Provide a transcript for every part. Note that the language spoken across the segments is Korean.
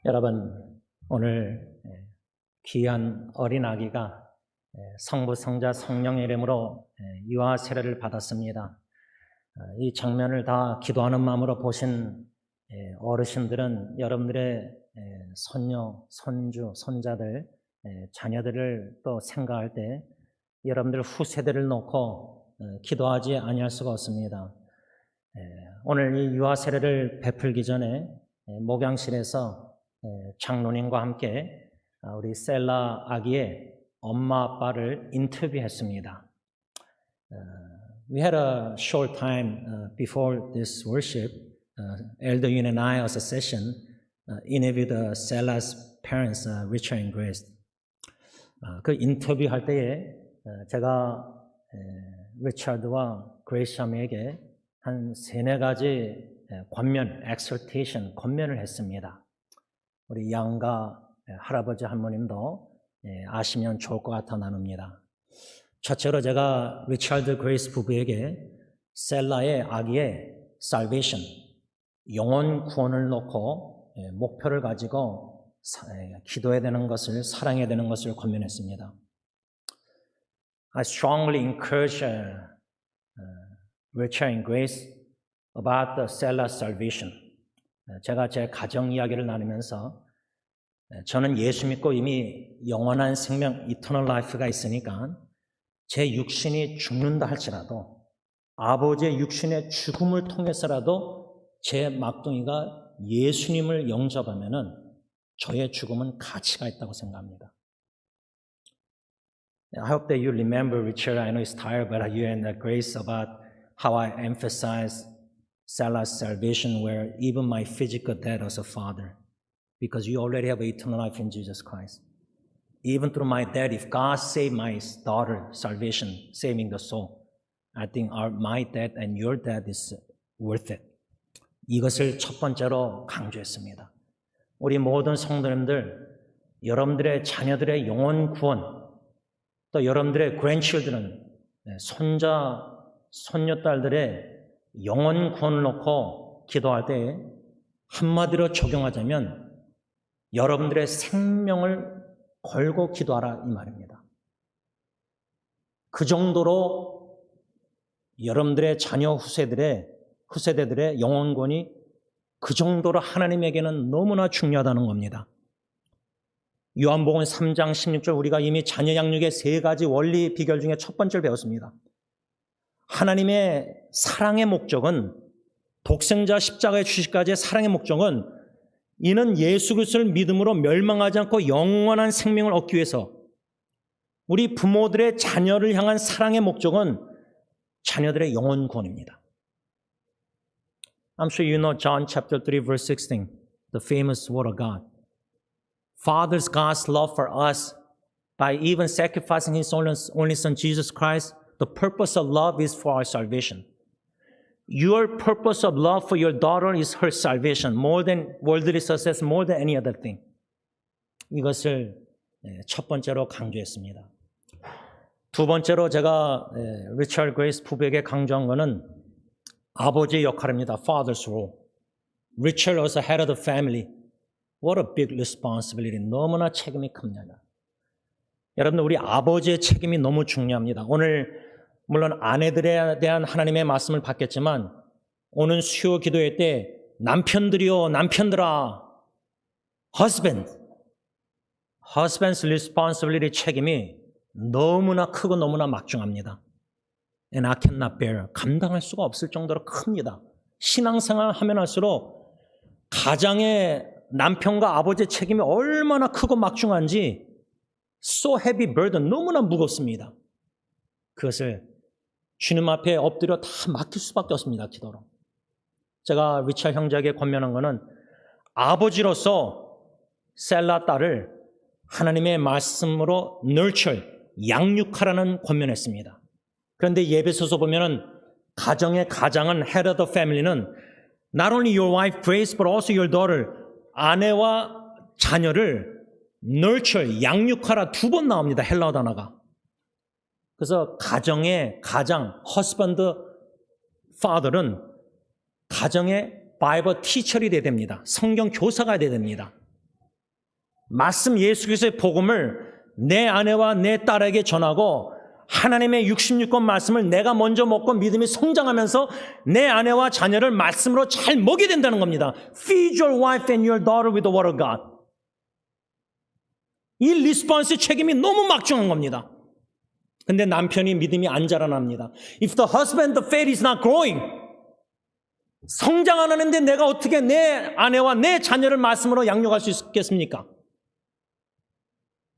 여러분, 오늘 귀한 어린 아기가 성부, 성자, 성령의 이름으로 유아 세례를 받았습니다. 이 장면을 다 기도하는 마음으로 보신 어르신들은 여러분들의 손녀, 손주, 손자들, 자녀들을 또 생각할 때 여러분들 후세대를 놓고 기도하지 아니할 수가 없습니다. 오늘 이 유아 세례를 베풀기 전에 목양실에서 장로님과 함께 우리 셀라 아기의 엄마 아빠를 인터뷰했습니다. We had a short time before this worship. Elder Yun and I, as a session, interviewed Sella's parents, Richard and Grace. 그 인터뷰할 때에 제가 리차드와 그레이스 자매에게 한 3-4가지 권면, exhortation, 권면을 했습니다. 우리 양가 할아버지 할머님도 아시면 좋을 것 같아 나눕니다. 첫째로 제가 리차드 그레이스 부부에게 셀라의 아기의 salvation, 영혼 구원을 놓고 목표를 가지고 기도해야 되는 것을, 사랑해야 되는 것을 권면했습니다. I strongly encourage Richard and Grace about the Sella's salvation. 제가 제 가정 이야기를 나누면서 저는 예수 믿고 이미 영원한 생명, eternal life가 있으니까 제 육신이 죽는다 할지라도 아버지의 육신의 죽음을 통해서라도 제 막둥이가 예수님을 영접하면은 저의 죽음은 가치가 있다고 생각합니다. I hope that you remember, Richard, I know it's tired, but you and Grace about how I emphasize Sella's salvation where even my physical death as a father, because you already have eternal life in Jesus Christ. Even through my death, if God saved my daughter, salvation, saving the soul, I think my death and your death is worth it. 이것을 첫 번째로 강조했습니다. 우리 모든 성도님들, 여러분들의 자녀들의 영혼 구원, 또 여러분들의 grandchildren, 손자, 손녀딸들의 영혼 구원을 놓고 기도할 때 한마디로 적용하자면 여러분들의 생명을 걸고 기도하라 이 말입니다. 그 정도로 여러분들의 자녀 후세대들의 영혼 구원이 그 정도로 하나님에게는 너무나 중요하다는 겁니다. 요한복음 3장 16절 우리가 이미 자녀 양육의 3가지 원리 비결 중에 첫 번째를 배웠습니다. 하나님의 사랑의 목적은 독생자 십자가의 주시까지의 사랑의 목적은 이는 예수 그리스도를 믿음으로 멸망하지 않고 영원한 생명을 얻기 위해서 우리 부모들의 자녀를 향한 사랑의 목적은 자녀들의 영혼 구원입니다. I'm sure you know John chapter 3 verse 16, the famous word of God. Father's God's love for us by even sacrificing His only Son Jesus Christ. The purpose of love is for our salvation. Your purpose of love for your daughter is her salvation, more than worldly success, more than any other thing. 이것을 첫 번째로 강조했습니다. 두 번째로 제가 리처드 그레이스 부부에게 강조한 것은 아버지의 역할입니다. Father's role. Richard was the head of the family. What a big responsibility. 너무나 책임이 큽니다. 여러분들 우리 아버지의 책임이 너무 중요합니다. 오늘 물론 아내들에 대한 하나님의 말씀을 받겠지만 오늘 수요 기도회 때 남편들이요 남편들아 husband's responsibility 책임이 너무나 크고 너무나 막중합니다. And I cannot bear. 감당할 수가 없을 정도로 큽니다. 신앙생활 하면 할수록 가장의 남편과 아버지의 책임이 얼마나 크고 막중한지 so heavy burden, 너무나 무겁습니다. 그것을 주님 앞에 엎드려 다 맡길 수밖에 없습니다. 기도로. 제가 리차 형제에게 권면한 것은 아버지로서 셀라 딸을 하나님의 말씀으로 nurture, 양육하라는 권면했습니다. 그런데 예배소서 보면은 가정의 가장은 head of the family는 not only your wife Grace but also your daughter, 아내와 자녀를 nurture, 양육하라 2번 나옵니다. 헬라어 단어가. 그래서 가정의 가장, husband, father는 가정의 바이블 티처리 돼야 됩니다. 성경 교사가 돼야 됩니다. 말씀 예수 그리스도의 복음을 내 아내와 내 딸에게 전하고 하나님의 66권 말씀을 내가 먼저 먹고 믿음이 성장하면서 내 아내와 자녀를 말씀으로 잘 먹여야 된다는 겁니다. Feed your wife and your daughter with the word of God. 이 리스폰스의 책임이 너무 막중한 겁니다. 근데 남편이 믿음이 안 자라납니다. If the husband, the faith is not growing, 성장 안 하는데 내가 어떻게 내 아내와 내 자녀를 말씀으로 양육할 수 있겠습니까?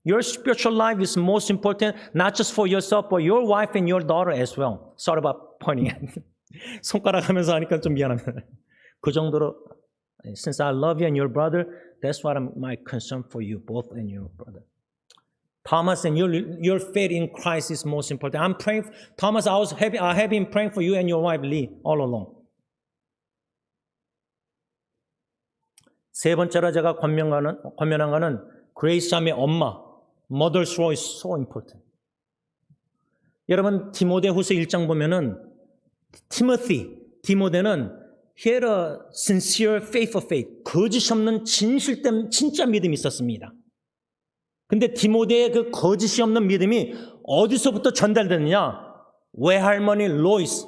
Your spiritual life is most important, not just for yourself, but your wife and your daughter as well. Sorry about pointing. 손가락 하면서 하니까 좀 미안합니다. 그 정도로, since I love you and your brother, that's what my concern for you, both and your brother. Thomas, and your faith in Christ is most important. I'm praying, Thomas, I have been praying for you and your wife Lee all along. 세 번째로 제가 권면한 거는 그레이스 자매의 엄마, mother's role is so important. 여러분 디모데후서 1장 보면은 디모데는 he had a sincere faith of faith, 거짓 없는 진실된 진짜 믿음이 있었습니다. 근데 디모데의 그 거짓이 없는 믿음이 어디서부터 전달되느냐? 외할머니 로이스,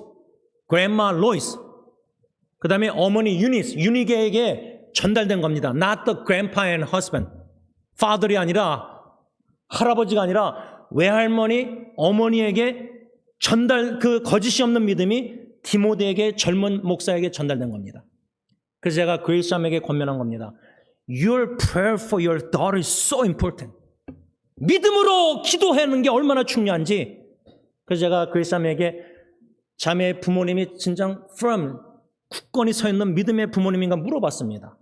grandma 로이스, 그 다음에 어머니 유니게에게 전달된 겁니다. Not the grandpa and husband. father이 아니라, 할아버지가 아니라 외할머니, 어머니에게 그 거짓이 없는 믿음이 디모데에게 젊은 목사에게 전달된 겁니다. 그래서 제가 그레이스 자매에게 권면한 겁니다. Your prayer for your daughter is so important. 믿음으로 기도하는 게 얼마나 중요한지. 그래서 제가 그레이스 자매에게 자매의 부모님이 진정 firm, 굳건히 서 있는 믿음의 부모님인가 물어봤습니다.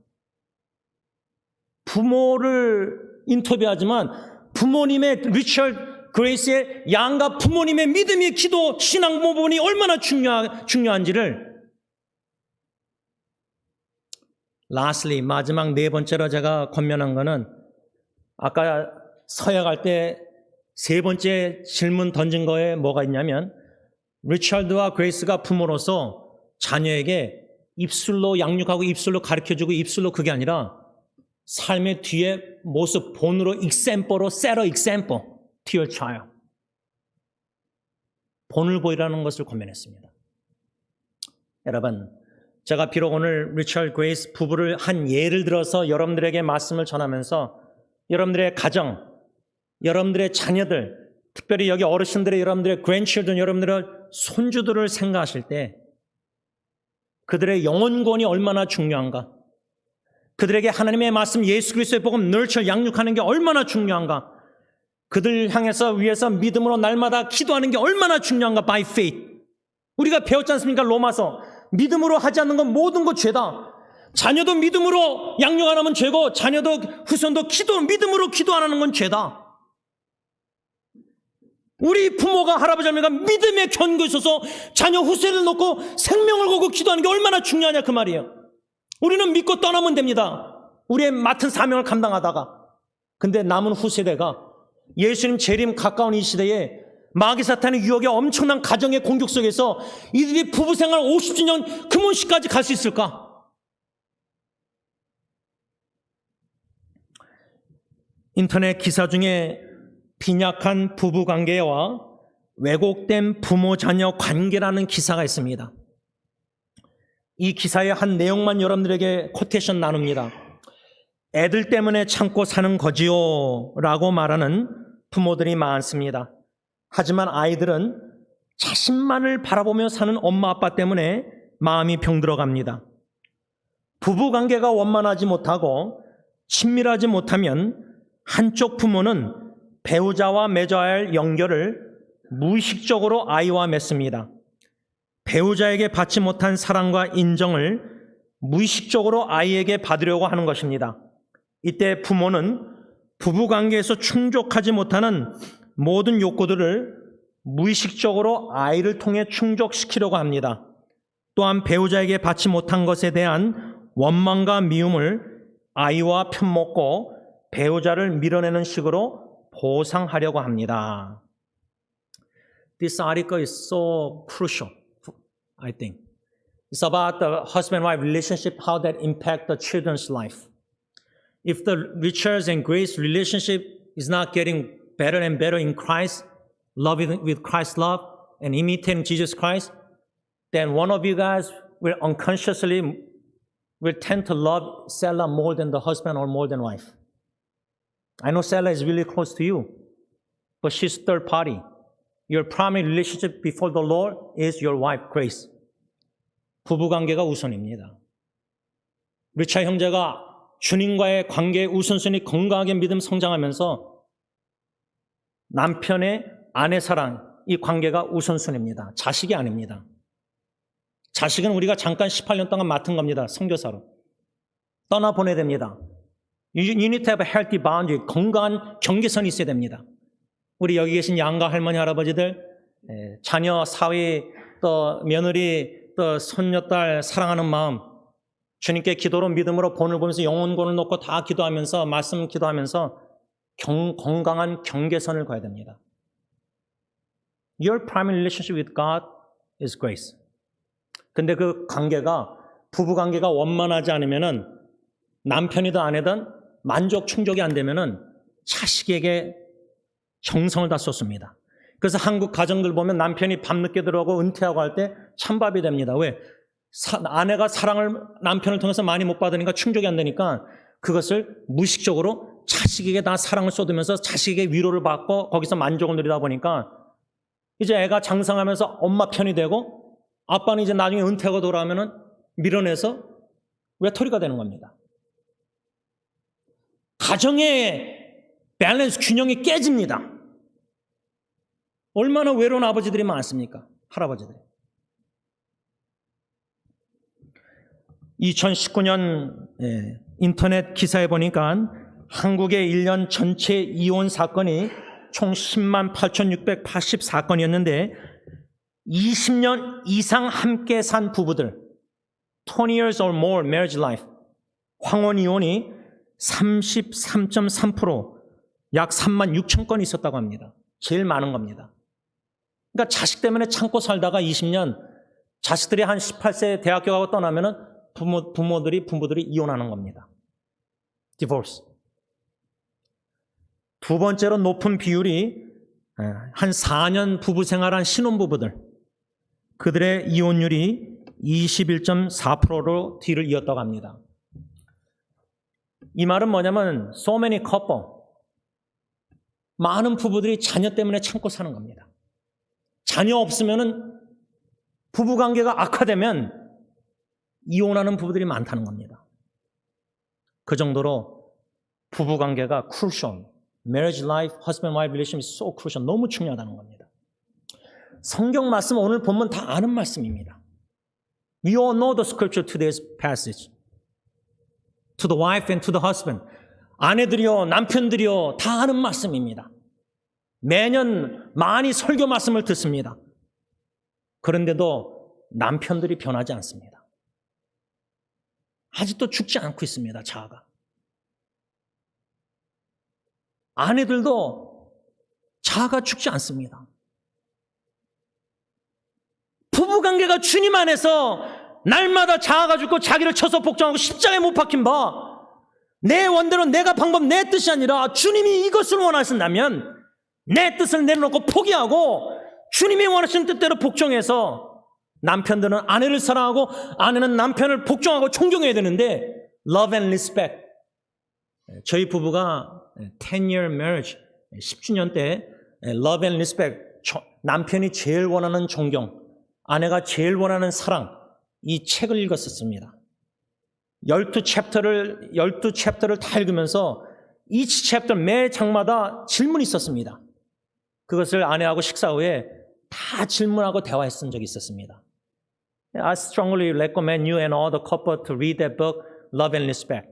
부모를 인터뷰하지만 부모님의 리처드 그레이스의 양가 부모님의 믿음의 기도 신앙 부분이 얼마나 중요한지를. Lastly, 마지막 네 번째로 제가 권면한 거는 아까 서약할 때 세 번째 질문 던진 거에 뭐가 있냐면 리처드와 그레이스가 부모로서 자녀에게 입술로 양육하고 입술로 가르쳐주고 입술로 그게 아니라 삶의 뒤에 모습, 본으로 example로 set a example to your child. 본을 보이라는 것을 권면했습니다. 여러분, 제가 비록 오늘 리처드 그레이스 부부를 한 예를 들어서 여러분들에게 말씀을 전하면서 여러분들의 가정, 여러분들의 자녀들, 특별히 여기 어르신들의 여러분들의 grandchildren, 여러분들의 손주들을 생각하실 때 그들의 영혼권이 얼마나 중요한가, 그들에게 하나님의 말씀 예수 그리스도의 복음 nurture 양육하는 게 얼마나 중요한가, 그들 향해서 위해서 믿음으로 날마다 기도하는 게 얼마나 중요한가. by faith. 우리가 배웠지 않습니까? 로마서. 믿음으로 하지 않는 건 모든 것 죄다. 자녀도 믿음으로 양육 안 하면 죄고 자녀도 후손도 믿음으로 기도 안 하는 건 죄다. 우리 부모가 할아버지 할머니가 믿음에 견고 있어서 자녀 후세를 놓고 생명을 걸고 기도하는 게 얼마나 중요하냐 그 말이에요. 우리는 믿고 떠나면 됩니다. 우리의 맡은 사명을 감당하다가. 근데 남은 후세대가 예수님 재림 가까운 이 시대에 마귀 사탄의 유혹에 엄청난 가정의 공격 속에서 이들이 부부생활 50주년 금혼식까지 갈 수 있을까? 인터넷 기사 중에 빈약한 부부관계와 왜곡된 부모-자녀 관계라는 기사가 있습니다. 이 기사의 한 내용만 여러분들에게 코테이션 나눕니다. 애들 때문에 참고 사는 거지요 라고 말하는 부모들이 많습니다. 하지만 아이들은 자신만을 바라보며 사는 엄마 아빠 때문에 마음이 병들어갑니다. 부부관계가 원만하지 못하고 친밀하지 못하면 한쪽 부모는 배우자와 맺어야 할 연결을 무의식적으로 아이와 맺습니다. 배우자에게 받지 못한 사랑과 인정을 무의식적으로 아이에게 받으려고 하는 것입니다. 이때 부모는 부부관계에서 충족하지 못하는 모든 욕구들을 무의식적으로 아이를 통해 충족시키려고 합니다. 또한 배우자에게 받지 못한 것에 대한 원망과 미움을 아이와 편먹고 배우자를 밀어내는 식으로 보상하려고 합니다. This article is so crucial, I think. It's about the husband-wife relationship, how that impact the children's life. if the riches and grace relationship is not getting better and better in Christ, loving with Christ's love and imitating Jesus Christ, then one of you guys will unconsciously will tend to love Sarah more than the husband or more than wife. I know Sarah is really close to you, but she's third party. Your primary relationship before the Lord is your wife, Grace. 부부관계가 우선입니다. 리차 형제가 주님과의 관계의 우선순위 건강하게 믿음 성장하면서 남편의 아내 사랑, 이 관계가 우선순위입니다. 자식이 아닙니다. 자식은 우리가 잠깐 18년 동안 맡은 겁니다. 선교사로. 떠나보내야 됩니다. You need to have a healthy boundary. 건강한 경계선이 있어야 됩니다. 우리 여기 계신 양가 할머니, 할아버지들, 자녀, 사위, 또 며느리, 또 손녀딸 사랑하는 마음, 주님께 기도로 믿음으로 본을 보면서 영혼권을 놓고 다 기도하면서 말씀 기도하면서 건강한 경계선을 가야 됩니다. Your primary relationship with God is grace. 근데 그 관계가 부부 관계가 원만하지 않으면은 남편이든 아내든 만족 충족이 안 되면은 자식에게 정성을 다 쏟습니다. 그래서 한국 가정들 보면 남편이 밤늦게 들어오고 은퇴하고 할 때 찬밥이 됩니다. 왜? 아내가 사랑을 남편을 통해서 많이 못 받으니까 충족이 안 되니까 그것을 무의식적으로 자식에게 다 사랑을 쏟으면서 자식에게 위로를 받고 거기서 만족을 누리다 보니까 이제 애가 장성하면서 엄마 편이 되고 아빠는 이제 나중에 은퇴하고 돌아오면은 밀어내서 외톨이가 되는 겁니다. 가정의 밸런스 균형이 깨집니다. 얼마나 외로운 아버지들이 많습니까? 할아버지들이. 2019년 인터넷 기사에 보니까 한국의 1년 전체 이혼 사건이 총 10만 8,680사건이었는데 20년 이상 함께 산 부부들 20 years or more marriage life 황혼 이혼이 33.3% 약 3만 6천 건이 있었다고 합니다. 제일 많은 겁니다. 그러니까 자식 때문에 참고 살다가 20년 자식들이 한 18세 대학교 가고 떠나면은 부부들이 이혼하는 겁니다. divorce. 두 번째로 높은 비율이 한 4년 부부 생활한 신혼부부들. 그들의 이혼율이 21.4%로 뒤를 이었다고 합니다. 이 말은 뭐냐면 so many couple. 많은 부부들이 자녀 때문에 참고 사는 겁니다. 자녀 없으면은 부부관계가 악화되면 이혼하는 부부들이 많다는 겁니다. 그 정도로 부부관계가 crucial. Marriage life, husband-wife relationship is so crucial. 너무 중요하다는 겁니다. 성경 말씀 오늘 보면 다 아는 말씀입니다. We all know the scripture to this passage. To the wife and to the husband. 아내들이요, 남편들이요, 다 아는 말씀입니다. 매년 많이 설교 말씀을 듣습니다. 그런데도 남편들이 변하지 않습니다. 아직도 죽지 않고 있습니다, 자아가. 아내들도 자아가 죽지 않습니다. 부부관계가 주님 안에서 날마다 자아가 죽고 자기를 쳐서 복종하고 십자가에 못 박힌 바 내 원대로 내가 방법 내 뜻이 아니라 주님이 이것을 원하신다면 내 뜻을 내려놓고 포기하고 주님이 원하시는 뜻대로 복종해서 남편들은 아내를 사랑하고 아내는 남편을 복종하고 존경해야 되는데 love and respect. 저희 부부가 10-year marriage 10주년 때 love and respect 남편이 제일 원하는 존경 아내가 제일 원하는 사랑 이 책을 읽었었습니다. 12챕터를 다 읽으면서 each chapter 매 장마다 질문이 있었습니다. 그것을 아내하고 식사 후에 다 질문하고 대화했던 적이 있었습니다. I strongly recommend you and all the couple to read that book, Love and Respect.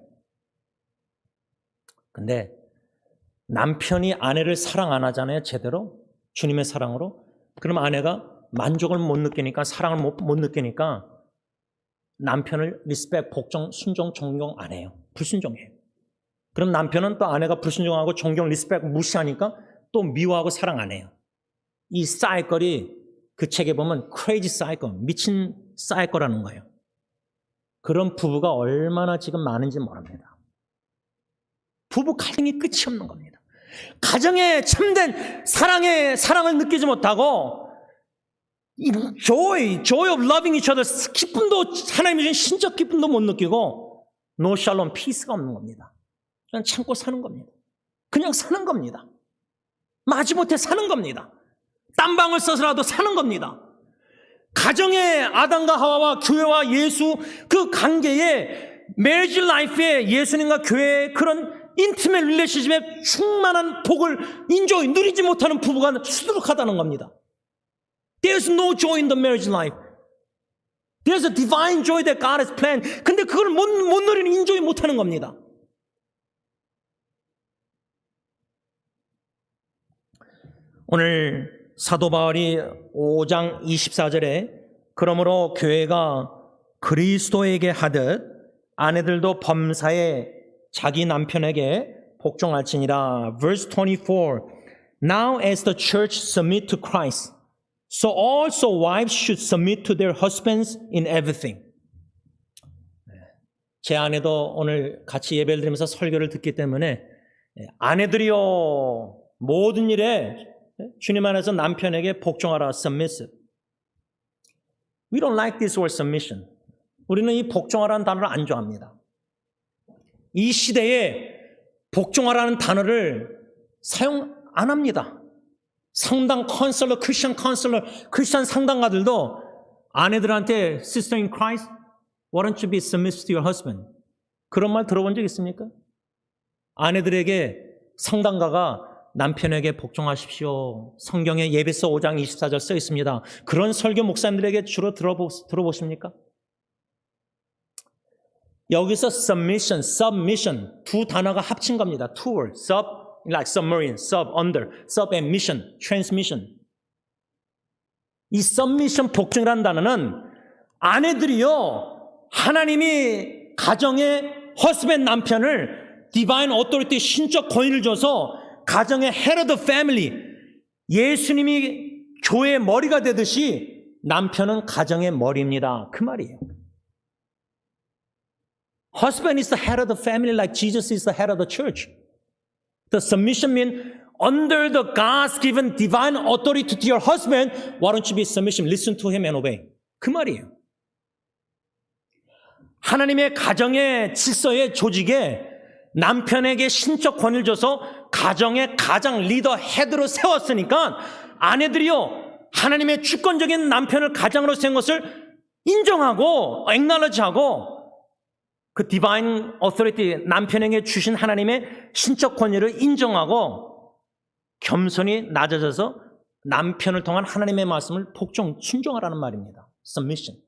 근데 남편이 아내를 사랑 안 하잖아요, 제대로. 주님의 사랑으로. 그럼 아내가 만족을 못 느끼니까, 사랑을 못 느끼니까 남편을 리스펙, 복종, 순종, 존경 안 해요. 불순종해요. 그럼 남편은 또 아내가 불순종하고 존경, 리스펙 무시하니까 또 미워하고 사랑 안 해요. 이 사이클이 그 책에 보면 crazy cycle, 미친 사이클이라는 거예요. 그런 부부가 얼마나 지금 많은지 모릅니다. 부부 갈등이 끝이 없는 겁니다. 가정에 참된 사랑을 느끼지 못하고 이 joy of loving each other, 기쁨도 하나님이 주신 신적 기쁨도 못 느끼고 no shalom, peace가 없는 겁니다. 그냥 참고 사는 겁니다. 그냥 사는 겁니다. 마지못해 사는 겁니다. 땀방울 써서라도 사는 겁니다. 가정의 아담과 하와와 교회와 예수 그 관계에 marriage life에 예수님과 교회의 그런 인티메 릴레이션십에 충만한 복을 누리지 못하는 부부가 수두룩하다는 겁니다. There's no joy in the marriage life. There's a divine joy that God has planned. 근데 그걸 못 누리는 인조이 못하는 겁니다. 오늘 사도 바울이 5장 24절에 그러므로 교회가 그리스도에게 하듯 아내들도 범사에 자기 남편에게 복종할지니라. Verse 24. Now as the church submit to Christ, so also wives should submit to their husbands in everything. 제 아내도 오늘 같이 예배를 드리면서 설교를 듣기 때문에 아내들이요 모든 일에 주님 안에서 남편에게 복종하라. submissive. We don't like this word submission. 우리는 이 복종하라는 단어를 안 좋아합니다. 이 시대에 복종하라는 단어를 사용 안 합니다. 상담 컨설러, 크리스천 컨설러, 크리스천 상담가들도 아내들한테 Sister in Christ, why don't you be submissive to your husband? 그런 말 들어본 적 있습니까? 아내들에게 상담가가 남편에게 복종하십시오. 성경에 예배서 5장 24절 써 있습니다. 그런 설교 목사님들에게 주로 들어보십니까? 여기서 submission 두 단어가 합친 겁니다. Two words, sub, like submarine, sub, under, sub and mission, transmission. 이 submission 복종이라는 단어는 아내들이요 하나님이 가정의 husband 남편을 divine authority 신적 권위를 줘서 가정의 head of the family 예수님이 교회의 머리가 되듯이 남편은 가정의 머리입니다. 그 말이에요. Husband is the head of the family like Jesus is the head of the church. The submission means under the God's given divine authority to your husband, why don't you be submission? Listen to him and obey. 그 말이에요. 하나님의 가정의 질서의 조직에 남편에게 신적 권위를 줘서 가정의 가장 리더 헤드로 세웠으니까 아내들이요 하나님의 주권적인 남편을 가장으로 세운 것을 인정하고 acknowledge하고 그 디바인 어토리티 남편에게 주신 하나님의 신적 권위를 인정하고 겸손히 낮아져서 남편을 통한 하나님의 말씀을 순종하라는 말입니다. Submission.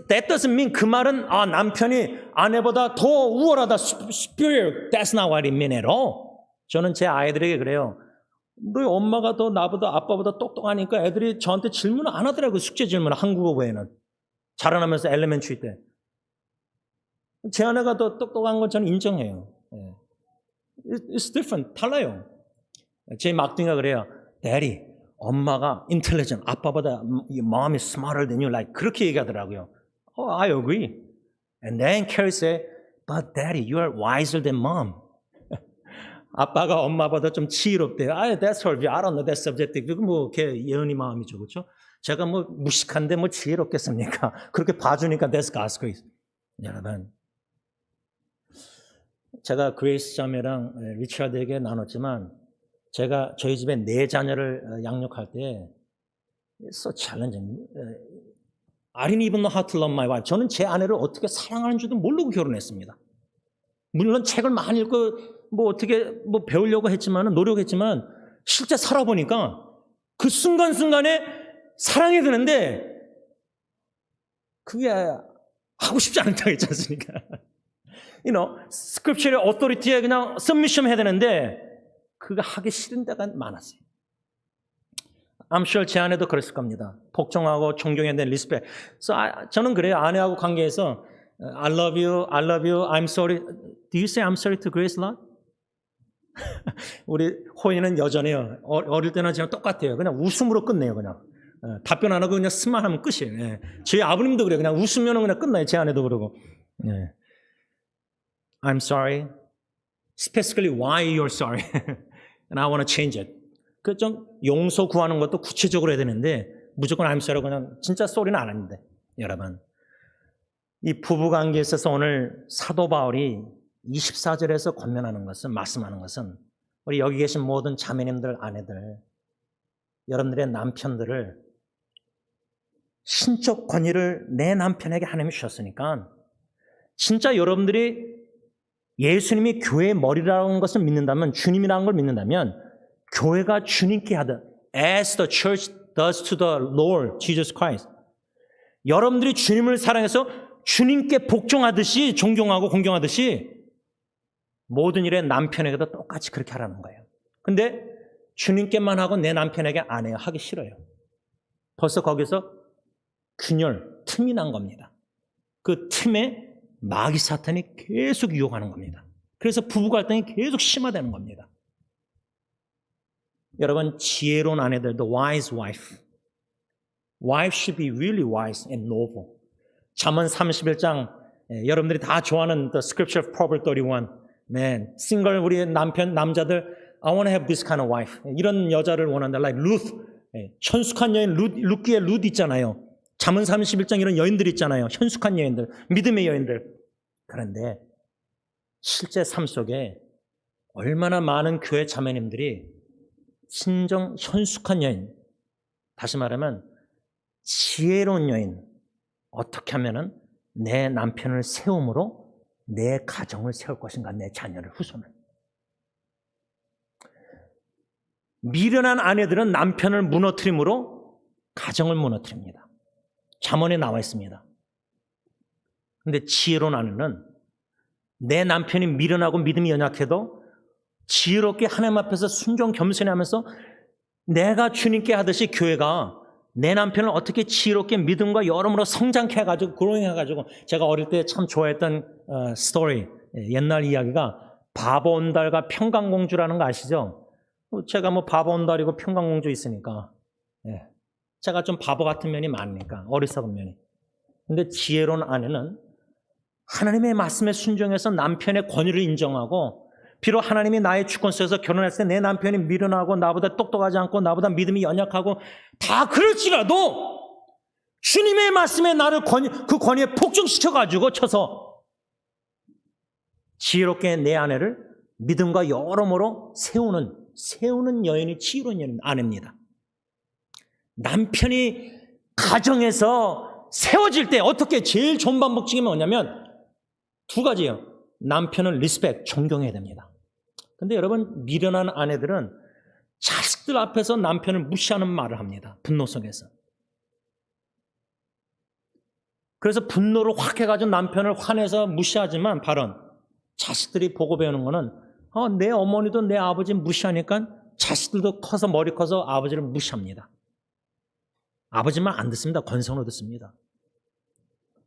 that doesn't mean 그 말은 남편이 아내보다 더 우월하다, superior. That's not what it means at all. 저는 제 아이들에게 그래요. 너희 엄마가 더 나보다 아빠보다 똑똑하니까 애들이 저한테 질문을 안 하더라고요. 숙제 질문을 한국어 외에는. 자라나면서 엘레멘트리 때. 제 아내가 더 똑똑한 건 저는 인정해요. It's different. 달라요. 제 막둥이가 그래요. Daddy, 엄마가 intelligent, 아빠보다 mom이 smarter than you. Like 그렇게 얘기하더라고요. I agree. And then Carrie said, but Daddy, you are wiser than mom. 아빠가 엄마보다 좀 지혜롭대요. That's her view. I don't know. That's subjective. 그거 뭐 걔 예언이 마음이죠, 그렇죠? 제가 뭐 무식한데 뭐 지혜롭겠습니까? 그렇게 봐주니까 that's God's grace. 여러분, 제가 그레이스 자매랑 리처드에게 나눴지만 제가 저희 집에 4자녀를 양육할 때 so challenging. I didn't even know how to love my wife. 저는 제 아내를 어떻게 사랑하는 줄도 모르고 결혼했습니다. 물론 책을 많이 읽고 뭐 어떻게 뭐 배우려고 했지만 노력했지만 실제 살아보니까 그 순간순간에 사랑이 드는데 그게 하고 싶지 않다고 했지 않습니까? 스크립처의 어토리티에 그냥 submission 해야 되는데 그거 하기 싫은 데가 많았어요. I'm sure 제 아내도 그랬을 겁니다. 복종하고 존경해야 되는 리스펙. 저는 그래요. 아내하고 관계에서 I love you, I'm sorry. Do you say I'm sorry to Grace a lot? 우리 호인은 여전해요. 어릴 때나 지금 똑같아요. 그냥 웃음으로 끝내요. 그냥 답변 안 하고 그냥 스마일하면 끝이에요. 저희 아버님도 그래요. 그냥 웃으면 그냥 끝나요. 제 아내도 그러고. I'm sorry. Specifically, why you're sorry. And I want to change it. 그 좀 용서 구하는 것도 구체적으로 해야 되는데 무조건 I'm sorry 그냥 진짜 sorry는 안 하는데 여러분. 이 부부관계에 있어서 오늘 사도 바울이 24절에서 권면하는 것은 말씀하는 것은 우리 여기 계신 모든 자매님들, 아내들, 여러분들의 남편들을 신적 권위를 내 남편에게 하나님이 주셨으니까 진짜 여러분들이 예수님이 교회의 머리라는 것을 믿는다면, 주님이라는 걸 믿는다면 교회가 주님께 하듯 as the church does to the Lord Jesus Christ, 여러분들이 주님을 사랑해서 주님께 복종하듯이, 존경하고 공경하듯이 모든 일에 남편에게도 똑같이 그렇게 하라는 거예요. 근데 주님께만 하고 내 남편에게 안 해요. 하기 싫어요. 벌써 거기서 균열, 틈이 난 겁니다. 그 틈에 마귀 사탄이 계속 유혹하는 겁니다. 그래서 부부 갈등이 계속 심화되는 겁니다. 여러분, 지혜로운 아내들, the wise wife. Wife should be really wise and noble. 잠언 31장, 여러분들이 다 좋아하는 the scripture of Proverbs 31. Man, 싱글 우리 남자들, I want to have this kind of wife. 이런 여자를 원한다. Like Ruth, 현숙한 여인, 룻기의 룻 있잖아요. 잠언 31장 이런 여인들 있잖아요. 현숙한 여인들, 믿음의 여인들. 그런데 실제 삶 속에 얼마나 많은 교회 자매님들이 신정 현숙한 여인, 다시 말하면 지혜로운 여인, 어떻게 하면은 내 남편을 세움으로 내 가정을 세울 것인가, 내 자녀를, 후손을. 미련한 아내들은 남편을 무너뜨림으로 가정을 무너뜨립니다. 잠언에 나와 있습니다. 근데 지혜로운 아내는 내 남편이 미련하고 믿음이 연약해도 지혜롭게 하나님 앞에서 순종 겸손히 하면서 내가 주님께 하듯이 교회가 내 남편을 어떻게 지혜롭게 믿음과 여러모로 성장케 해가지고, 그로잉 해가지고, 제가 어릴 때 참 좋아했던 스토리, 옛날 이야기가 바보 온달과 평강공주라는 거 아시죠? 제가 뭐 바보 온달이고 평강공주 있으니까, 제가 좀 바보 같은 면이 많으니까, 어리석은 면이. 근데 지혜로운 아내는 하나님의 말씀에 순종해서 남편의 권위를 인정하고, 비록 하나님이 나의 주권 속에서 결혼했을 때 내 남편이 미련하고 나보다 똑똑하지 않고 나보다 믿음이 연약하고 다 그럴지라도 주님의 말씀에 나를 그 권위에 복종시켜가지고 쳐서 지혜롭게 내 아내를 믿음과 여러모로 세우는 여인이 지혜로운 여인, 아내입니다. 남편이 가정에서 세워질 때 어떻게 제일 좋은 방법 중에 뭐냐면 두 가지예요. 남편을 리스펙, 존경해야 됩니다. 근데 여러분, 미련한 아내들은 자식들 앞에서 남편을 무시하는 말을 합니다. 분노 속에서. 그래서 분노를 확 해가지고 남편을 화내서 무시하지만 발언, 자식들이 보고 배우는 거는 내 어머니도 내 아버지 무시하니까 자식들도 커서 머리 커서 아버지를 무시합니다. 아버지만 안 듣습니다. 권성으로 듣습니다.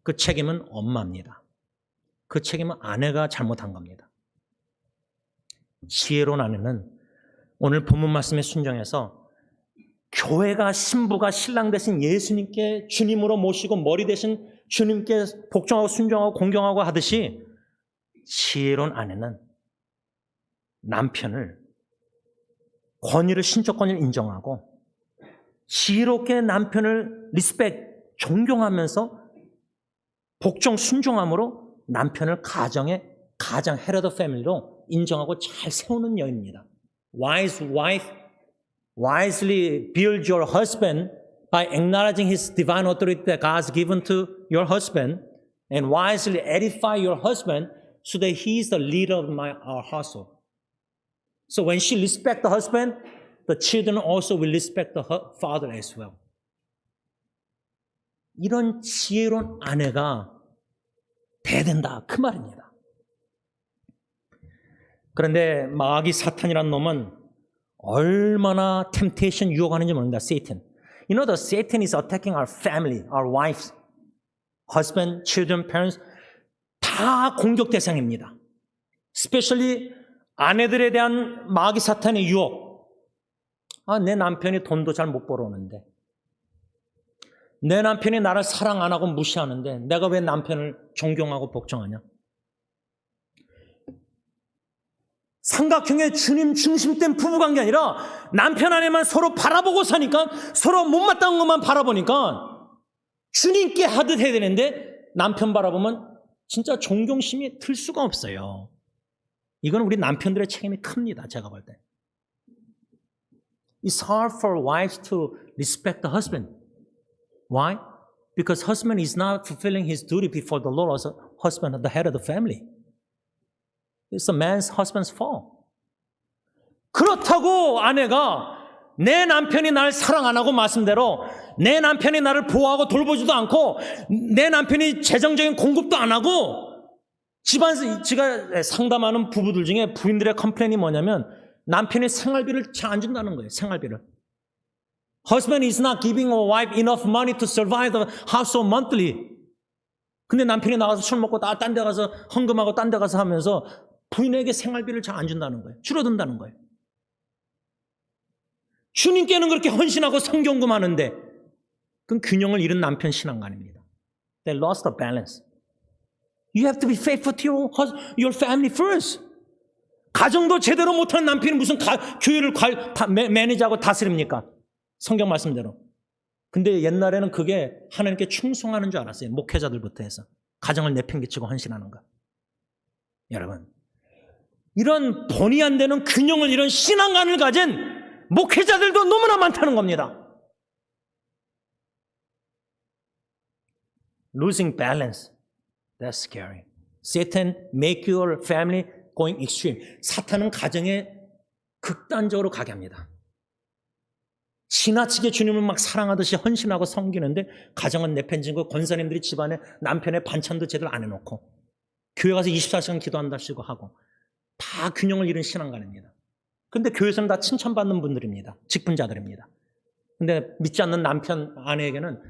그 책임은 엄마입니다. 그 책임은 아내가 잘못한 겁니다. 지혜로운 아내는 오늘 본문 말씀에 순종해서 교회가 신부가 신랑 대신 예수님께 주님으로 모시고 머리 대신 주님께 복종하고 순종하고 공경하고 하듯이 지혜로운 아내는 남편을 권위를, 신적 권위를 인정하고 지혜롭게 남편을 리스펙, 존경하면서 복종, 순종함으로 남편을 가장 head of the family로 인정하고 잘 세우는 여인입니다. Wise wife, wisely build your husband by acknowledging his divine authority that God's given to your husband, and wisely edify your husband so that he is the leader of our household. So when she respects the husband, the children also will respect the father as well. 이런 지혜로운 아내가 돼야 된다, 그 말입니다. 그런데 마귀 사탄이라는 놈은 얼마나 temptation 유혹하는지 모릅니다. Satan. You know, the Satan is attacking our family, our wives, husband, children, parents. 다 공격 대상입니다. Especially 아내들에 대한 마귀 사탄의 유혹. 내 남편이 돈도 잘 못 벌어오는데, 내 남편이 나를 사랑 안 하고 무시하는데 내가 왜 남편을 존경하고 복종하냐? 삼각형의 주님 중심된 부부관계 아니라 남편 아내만 서로 바라보고 사니까 서로 못마땅한 것만 바라보니까 주님께 하듯 해야 되는데 남편 바라보면 진짜 존경심이 들 수가 없어요. 이건 우리 남편들의 책임이 큽니다. 제가 볼 때. It's hard for wives to respect the husband. Why? Because husband is not fulfilling his duty before the Lord as a husband, the head of the family. It's a man's husband's fault. 그렇다고 아내가 내 남편이 날 사랑 안 하고 말씀대로 내 남편이 나를 보호하고 돌보지도 않고 내 남편이 재정적인 공급도 안 하고 제가 상담하는 부부들 중에 부인들의 컴플레인이 뭐냐면 남편이 생활비를 잘 안 준다는 거예요. 생활비를. Husband is not giving a wife enough money to survive the household monthly. 근데 남편이 나가서 술 먹고 딴 데 가서 헌금하고 딴 데 가서 하면서 부인에게 생활비를 잘 안 준다는 거예요. 줄어든다는 거예요. 주님께는 그렇게 헌신하고 성경금하는데 그건 균형을 잃은 남편 신앙관입니다. They lost the balance. You have to be faithful to your family first. 가정도 제대로 못하는 남편이 무슨 교회를 매니지하고 다스립니까? 성경 말씀대로. 근데 옛날에는 그게 하나님께 충성하는 줄 알았어요. 목회자들부터 해서. 가정을 내팽개치고 헌신하는 거. 여러분, 이런 본의 안 되는 균형을 잃은 신앙관을 가진 목회자들도 너무나 많다는 겁니다. Losing balance. That's scary. Satan make your family going extreme. 사탄은 가정에 극단적으로 가게 합니다. 지나치게 주님을 막 사랑하듯이 헌신하고 섬기는데 가정은 내팽개치고 권사님들이 집안에 남편의 반찬도 제대로 안 해놓고 교회 가서 24시간 기도한다시고 하고 다 균형을 잃은 신앙관입니다. 근데 교회에서는 다 칭찬받는 분들입니다. 직분자들입니다. 근데 믿지 않는 남편, 아내에게는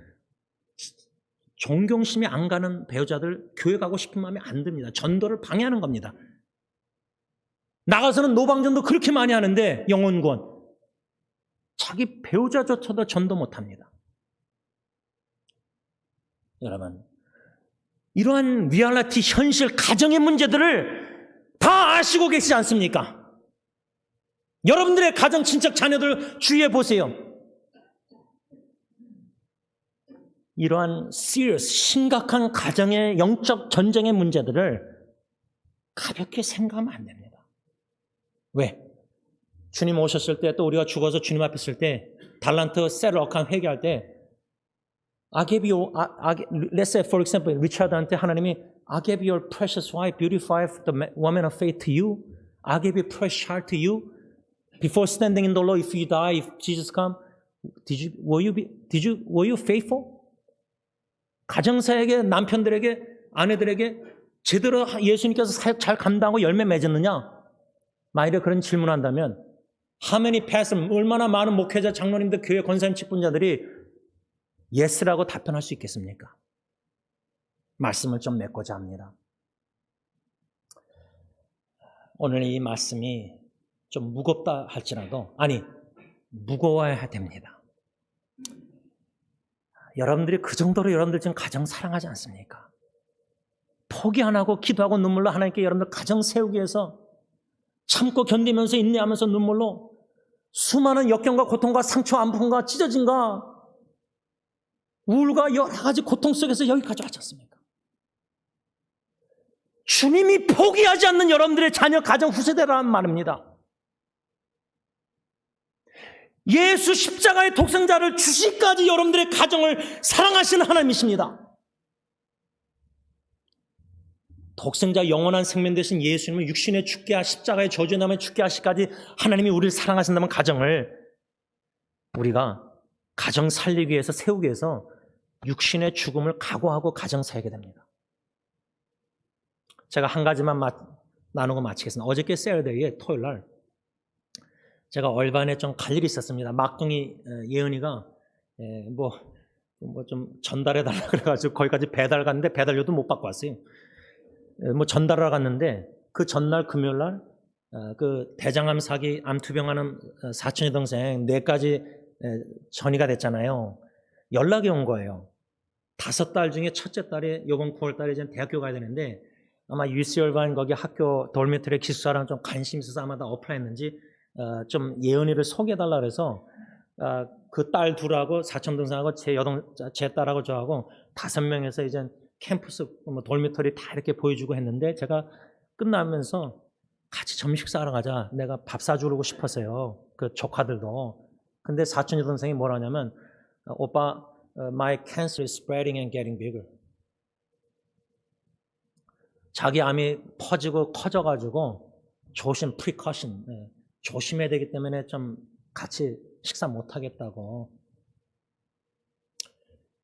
존경심이 안 가는 배우자들 교회 가고 싶은 마음이 안 듭니다. 전도를 방해하는 겁니다. 나가서는 노방전도 그렇게 많이 하는데 영혼구원. 자기 배우자조차도 전도 못합니다. 여러분, 이러한 리얼리티 현실 가정의 문제들을 다 아시고 계시지 않습니까? 여러분들의 가정 친척 자녀들 주의해 보세요. 이러한 serious, 심각한 가정의 영적 전쟁의 문제들을 가볍게 생각하면 안 됩니다. 왜? 주님 오셨을 때 또 우리가 죽어서 주님 앞에 있을 때 달란트 셀을 억한 회개할 때 I gave you, let's say for example 리차드한테 하나님이 I gave your precious wife, beautiful wife, the woman of faith to you. I gave you precious child to you. Before standing in the Lord, if you die, if Jesus come, were you faithful? 가정사에게, 남편들에게, 아내들에게 제대로 예수님께서 사역 잘 감당하고 열매 맺었느냐? 만일에 그런 질문을 한다면 How many pastors, 얼마나 많은 목회자, 장로님들, 교회 권사님, 직분자들이 Yes라고 답변할 수 있겠습니까? 말씀을 좀 맺고자 합니다. 오늘 이 말씀이 좀 무겁다 할지라도 무거워야 됩니다. 여러분들이 그 정도로 여러분들 지금 가정 사랑하지 않습니까? 포기 안 하고 기도하고 눈물로 하나님께 여러분들 가정 세우기 위해서 참고 견디면서 인내하면서 눈물로 수많은 역경과 고통과 상처, 아픔과 찢어짐과 우울과 여러 가지 고통 속에서 여기까지 왔지 않습니까? 주님이 포기하지 않는 여러분들의 자녀, 가정, 후세대라는 말입니다. 예수 십자가의 독생자를 주시까지 여러분들의 가정을 사랑하시는 하나님이십니다. 독생자 영원한 생명 되신 예수님을 육신에 죽게 십자가의 저주의 남에 죽게 하시까지 하나님이 우리를 사랑하신다면 가정을 우리가 가정 살리기 위해서 세우기 위해서 육신의 죽음을 각오하고 가정 살게 됩니다. 제가 한 가지만 나누고 마치겠습니다. 어저께 세러데이에 토요일 날 제가 얼반에 좀 갈 일이 있었습니다. 막둥이 예은이가 좀 전달해달라 그래가지고 거기까지 배달 갔는데 배달료도 못 받고 왔어요. 전달하러 갔는데 그 전날 금요일 날 그 대장암 사기 암투병하는 사촌의 동생 4가지 전이가 됐잖아요. 연락이 온 거예요. 5달 중에 첫째 딸이 이번 9월 달에 이제 대학교 가야 되는데 아마 UC 얼반 거기 학교 dormitory 기숙사랑 좀 관심 있어서 아마 다 어플라이했는지 좀 예은이를 소개해달라 그래서 그 딸 둘하고 사촌 동생하고 제 딸하고 저하고 5명에서 이제 캠퍼스 뭐 dormitory 다 이렇게 보여주고 했는데 제가 끝나면서 같이 점심 식사하러 가자. 내가 밥 사주고 싶어서요. 그 조카들도. 근데 사촌 여동생이 뭐라 하냐면 오빠, my cancer is spreading and getting bigger. 자기 암이 퍼지고 커져가지고 precaution, 조심해야 되기 때문에 좀 같이 식사 못 하겠다고.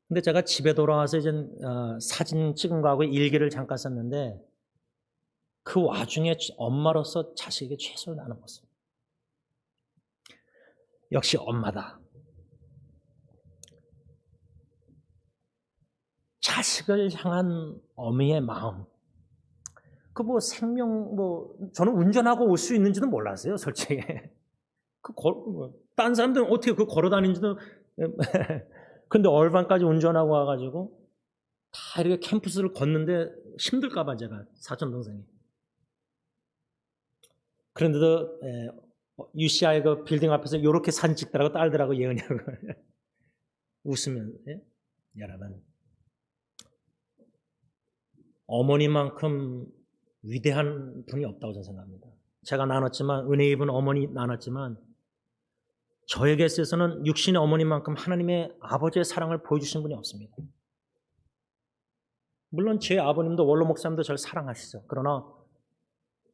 근데 제가 집에 돌아와서 이제 사진 찍은 거하고 일기를 잠깐 썼는데 그 와중에 엄마로서 자식에게 최선을 다하는 모습. 역시 엄마다. 자식을 향한 어미의 마음. 그 뭐 생명 저는 운전하고 올 수 있는지도 몰랐어요, 솔직히. 딴 사람들은 어떻게 그 걸어 다니는지도. 근데 얼반까지 운전하고 와가지고 다 이렇게 캠퍼스를 걷는데 힘들까봐 제가 사촌 동생이. 그런데도 UCI 그 빌딩 앞에서 이렇게 사진 찍더라고 딸들하고 예은이하고 웃으면. 여러분, 어머니만큼 위대한 분이 없다고 저는 생각합니다. 제가 나눴지만, 은혜 입은 어머니 나눴지만 저에게 있어서는 육신의 어머니만큼 하나님의 아버지의 사랑을 보여주신 분이 없습니다. 물론 제 아버님도 원로 목사님도 저를 사랑하시죠. 그러나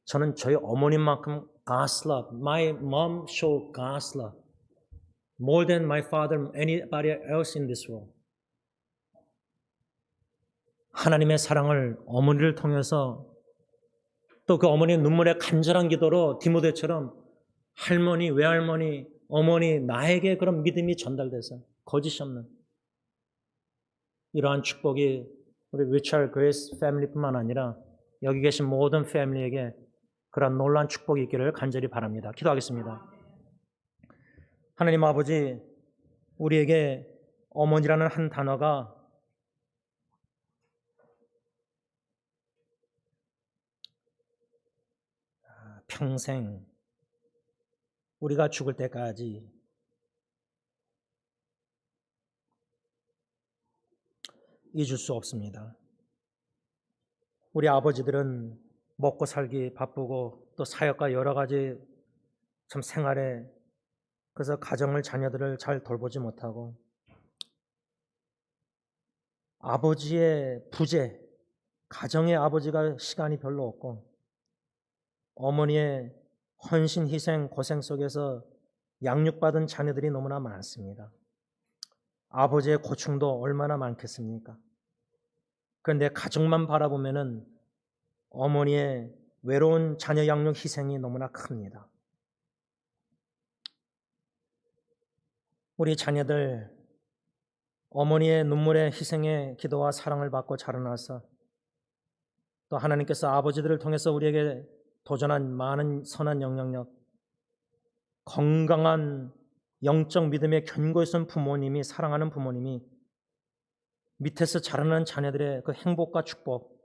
저는 저희 어머님만큼 God's love, my mom showed God's love more than my father, anybody else in this world. 하나님의 사랑을 어머니를 통해서 또 그 어머니의 눈물의 간절한 기도로 디모데처럼 할머니, 외할머니, 어머니 나에게 그런 믿음이 전달돼서 거짓이 없는 이러한 축복이 우리 리처드 그레이스 패밀리뿐만 아니라 여기 계신 모든 패밀리에게 그런 놀라운 축복이 있기를 간절히 바랍니다. 기도하겠습니다. 하나님 아버지, 우리에게 어머니라는 한 단어가 평생 우리가 죽을 때까지 잊을 수 없습니다. 우리 아버지들은 먹고 살기 바쁘고 또 사역과 여러 가지 참 생활에 그래서 가정을 자녀들을 잘 돌보지 못하고 아버지의 부재, 가정의 아버지가 시간이 별로 없고 어머니의 헌신, 희생, 고생 속에서 양육받은 자녀들이 너무나 많습니다. 아버지의 고충도 얼마나 많겠습니까? 그런데 가족만 바라보면은 어머니의 외로운 자녀 양육 희생이 너무나 큽니다. 우리 자녀들 어머니의 눈물의 희생의 기도와 사랑을 받고 자라나서 또 하나님께서 아버지들을 통해서 우리에게 도전한 많은 선한 영향력, 건강한 영적 믿음의 견고히 선 부모님이, 사랑하는 부모님이 밑에서 자라는 자녀들의 그 행복과 축복,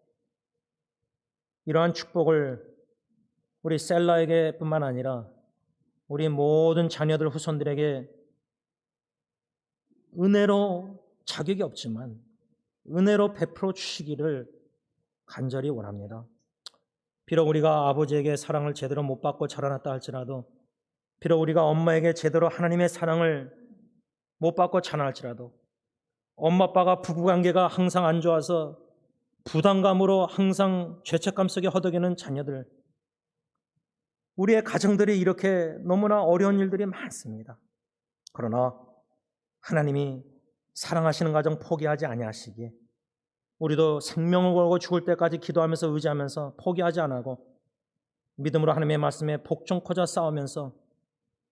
이러한 축복을 우리 셀라에게 뿐만 아니라 우리 모든 자녀들 후손들에게 은혜로, 자격이 없지만 은혜로 베풀어 주시기를 간절히 원합니다. 비록 우리가 아버지에게 사랑을 제대로 못 받고 자라났다 할지라도, 비록 우리가 엄마에게 제대로 하나님의 사랑을 못 받고 자라날지라도, 엄마 아빠가 부부관계가 항상 안 좋아서 부담감으로 항상 죄책감 속에 허덕이는 자녀들, 우리의 가정들이 이렇게 너무나 어려운 일들이 많습니다. 그러나 하나님이 사랑하시는 가정 포기하지 아니하시기에 우리도 생명을 걸고 죽을 때까지 기도하면서 의지하면서 포기하지 않고 믿음으로 하나님의 말씀에 복종코자 싸우면서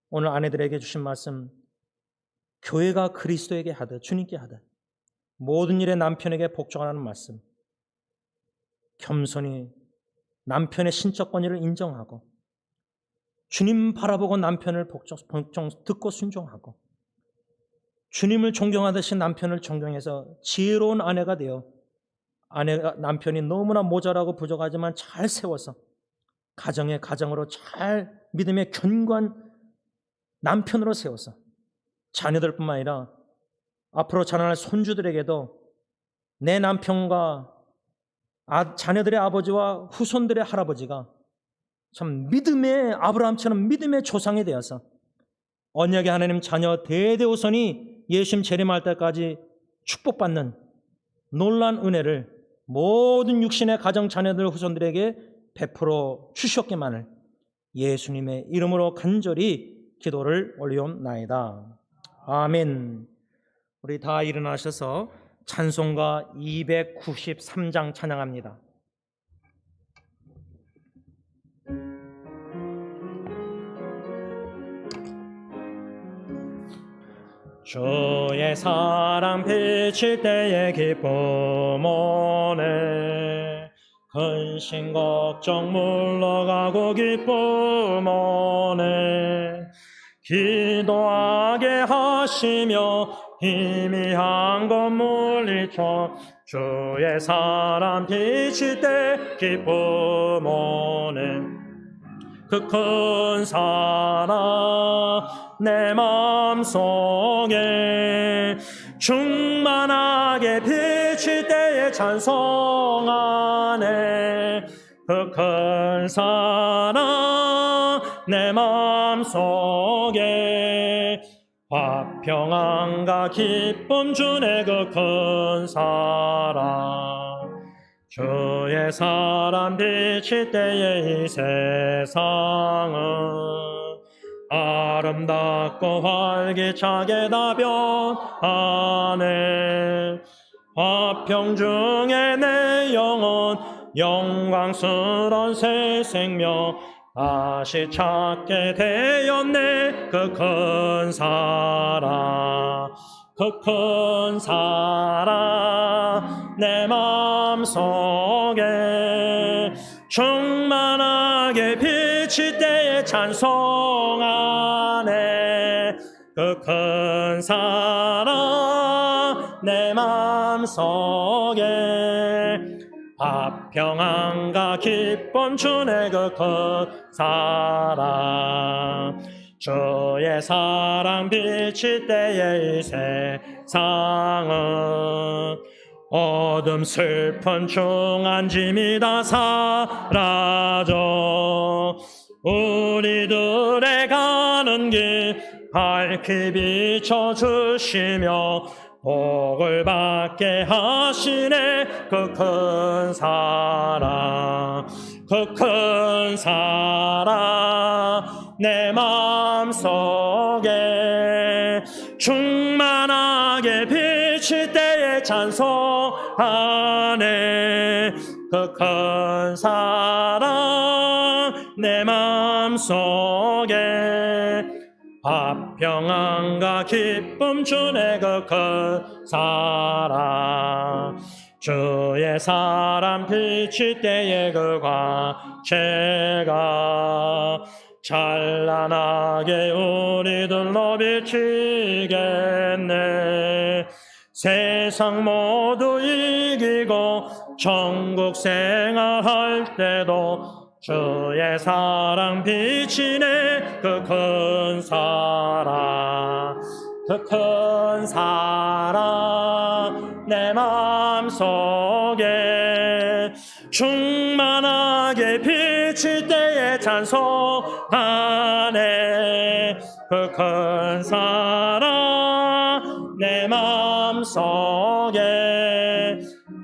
오늘 아내들에게 주신 말씀, 교회가 그리스도에게 하듯 주님께 하듯 모든 일에 남편에게 복종하라는 말씀, 겸손히 남편의 신적 권위를 인정하고 주님 바라보고 남편을 듣고 순종하고 주님을 존경하듯이 남편을 존경해서 지혜로운 아내가 되어 남편이 너무나 모자라고 부족하지만 잘 세워서 가정으로 잘 믿음의 견고한 남편으로 세워서 자녀들뿐만 아니라 앞으로 자라날 손주들에게도 내 남편과 자녀들의 아버지와 후손들의 할아버지가 참 믿음의 아브라함처럼 믿음의 조상이 되어서 언약의 하나님 자녀 대대후손이 예수님 재림할 때까지 축복받는 놀라운 은혜를 모든 육신의 가정 자녀들 후손들에게 베풀어 주셨기만을 예수님의 이름으로 간절히 기도를 올리옵나이다. 아멘. 우리 다 일어나셔서 찬송가 293장 찬양합니다. 주의 사랑 비칠 때의 기쁨 오네 근심 걱정 물러가고 기쁨 오네 기도하게 하시며 희미한 것 물리쳐 주의 사랑 비칠 때 기쁨 오네 그 큰 사랑 내 마음속에 충만하게 비칠 때에 찬송하네 그 큰 사랑 내 마음속에 화평함과 기쁨 주네 그 큰 사랑 주의 사랑 비칠 때에 이 세상은 아름답고 활기차게 다 변하네 화평 중에 내 영혼 영광스러운 새 생명 다시 찾게 되었네 그 큰 사랑 그 큰 사랑 내 마음속에 충만하게 비칠 때에 찬송하네 그 큰 사랑 내 마음속에 화평함과 기쁨 주네 그 큰 사랑 주의 사랑 비칠 때에 이 세상은 어둠 슬픈 중한 짐이 다 사라져 우리들의 가는 길 밝히 비춰주시며 복을 받게 하시네 그 큰 사랑 그 큰 사랑 내 마음속에 충만하게 비칠 때에 찬송하네 그 큰 사랑 내 마음속에 화평함과 기쁨 주네 그 큰 사랑 주의 사랑 비칠 때에 그 광채가 찬란하게 우리들로 비치겠네 세상 모두 이기고 천국 생활할 때도 주의 사랑 비치네 그 큰 사랑 그 큰 사랑 내 마음속에 충만하게 비칠 때에 찬송하네 그 큰 사랑 내 마음속에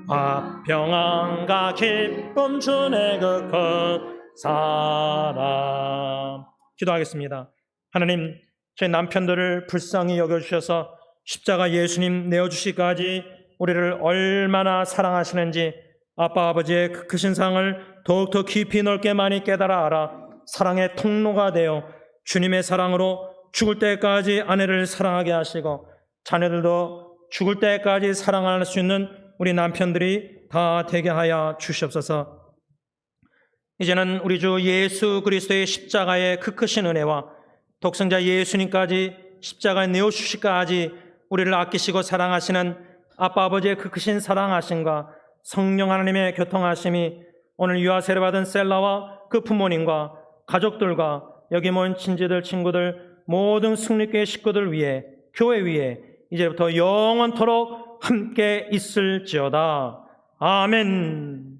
화평함과 기쁨 주네 그 큰 사랑 기도하겠습니다. 하나님 제 남편들을 불쌍히 여겨주셔서 십자가 예수님 내어주시기까지 우리를 얼마나 사랑하시는지 아빠 아버지의 그 크신 사랑을 더욱더 깊이 넓게 많이 깨달아 알아 사랑의 통로가 되어 주님의 사랑으로 죽을 때까지 아내를 사랑하게 하시고 자녀들도 죽을 때까지 사랑할 수 있는 우리 남편들이 다 되게 하여 주시옵소서. 이제는 우리 주 예수 그리스도의 십자가의 그 크신 은혜와 독생자 예수님까지 십자가에 내어주시기까지 우리를 아끼시고 사랑하시는 아빠 아버지의 그 크신 사랑하심과 성령 하나님의 교통하심이 오늘 유아 세례받은 셀라와 그 부모님과 가족들과 여기 모인 친지들, 친구들, 모든 승리교회 식구들 위해, 교회 위에 이제부터 영원토록 함께 있을지어다. 아멘.